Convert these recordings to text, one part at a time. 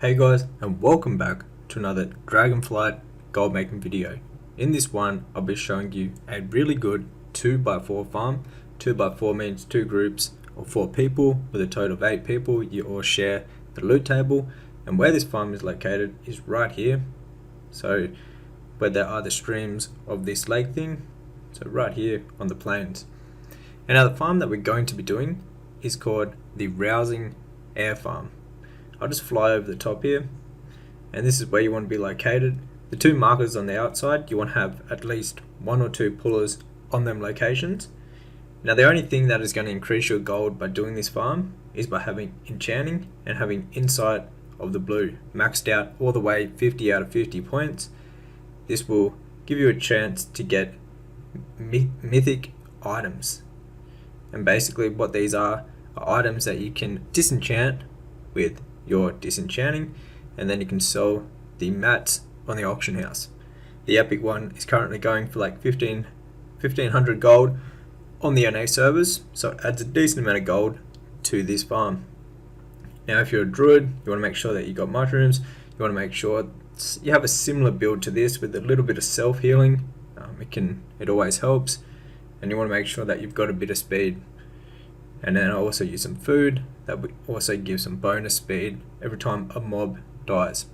Hey guys, and welcome back to another Dragonflight gold making video. In this one, I'll be showing you a really good 2x4 farm. 2x4 means 2 groups of 4 people with a total of 8 people. You all share the loot table, and where this farm is located is right here. So where there are the streams of this lake thing, so right here on the plains. And now the farm that we're going to be doing is called the Rousing Air Farm. I'll just fly over the top here, and this is where you want to be located. The 2 markers on the outside, you want to have at least 1 or 2 pullers on them locations. Now the only thing that is going to increase your gold by doing this farm is by having enchanting and having insight of the blue maxed out all the way 50 out of 50 points. This will give you a chance to get mythic items, and basically what these are items that you can disenchant with your disenchanting, and then you can sell the mats on the auction house. The epic one is currently going for like 1500 gold on the NA servers, so it adds a decent amount of gold to this farm. Now if you're a druid, you want to make sure that you got mushrooms. You want to make sure you have a similar build to this with a little bit of self-healing. It always helps, and you want to make sure that you've got a bit of speed. And then I also use some food that will also give some bonus speed every time a mob dies.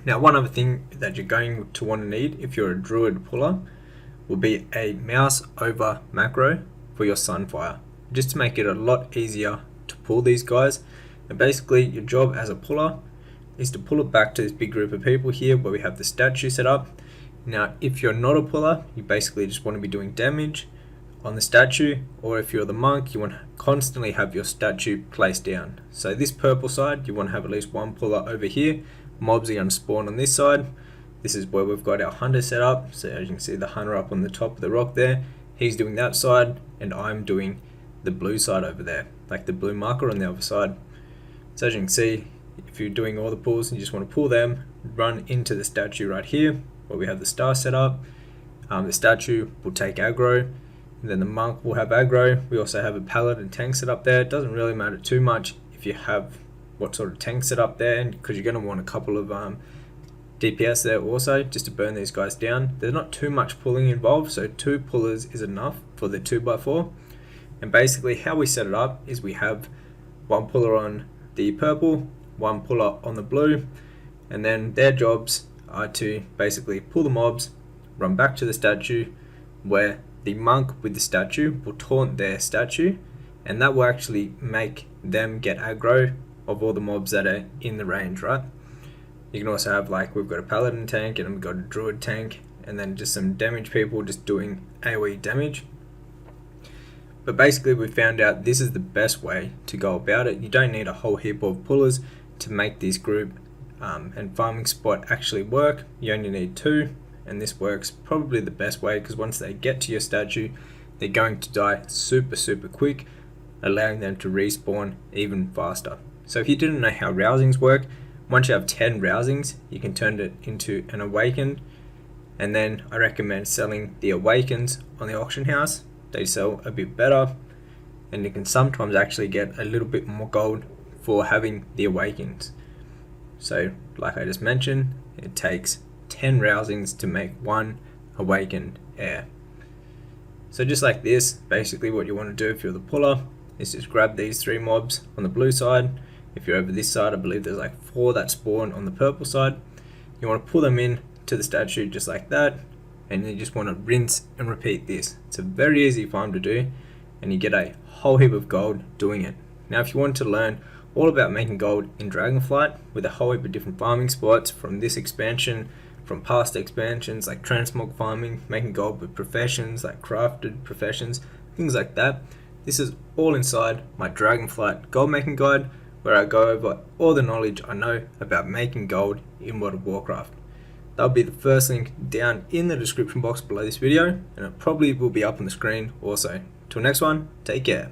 Now one other thing that you're going to want to need if you're a druid puller will be a mouse over macro for your sunfire, just to make it a lot easier to pull these guys. And basically your job as a puller is to pull it back to this big group of people here where we have the statue set up. Now if you're not a puller, you basically just want to be doing damage on the statue, or if you're the monk, you want to constantly have your statue placed down. So this purple side, you want to have at least 1 puller over here. Mobs are going to spawn on this side. This is where we've got our hunter set up. So as you can see, the hunter up on the top of the rock there, he's doing that side, and I'm doing the blue side over there, like the blue marker on the other side. So as you can see, if you're doing all the pulls, you just want to pull them, run into the statue right here where we have the star set up. The statue will take aggro, and then the monk will have aggro. We also have a paladin tank set up there. It doesn't really matter too much if you have what sort of tank set up there, because you're going to want a couple of DPS there also, just to burn these guys down. There's not too much pulling involved, so 2 pullers is enough for the 2x4. And basically how we set it up is we have 1 puller on the purple, 1 puller on the blue, and then their jobs are to basically pull the mobs, run back to the statue, where the monk with the statue will taunt their statue, and that will actually make them get aggro of all the mobs that are in the range, right? You can also have, like, we've got a paladin tank and we've got a druid tank, and then just some damage people just doing AoE damage. But basically we found out this is the best way to go about it. You don't need a whole heap of pullers to make this group and farming spot actually work. You only need 2. And this works probably the best way, because once they get to your statue, they're going to die super quick, allowing them to respawn even faster. So if you didn't know how rousings work, once you have 10 rousings, you can turn it into an awakened, and then I recommend selling the awakens on the auction house. They sell a bit better, and you can sometimes actually get a little bit more gold for having the awakens. So like I just mentioned, it takes 10 rousings to make 1 awakened heir. So just like this, basically what you want to do if you're the puller is just grab these 3 mobs on the blue side. If you're over this side, I believe there's like 4 that spawn on the purple side. You want to pull them in to the statue just like that, and you just want to rinse and repeat this. It's a very easy farm to do, and you get a whole heap of gold doing it. Now if you want to learn all about making gold in Dragonflight with a whole heap of different farming spots from this expansion, from past expansions like transmog farming, making gold with professions like crafted professions, things like that, this is all inside my Dragonflight gold making guide, where I go over all the knowledge I know about making gold in World of Warcraft. That'll be the first link down in the description box below this video, and it probably will be up on the screen also. Till next one, take care.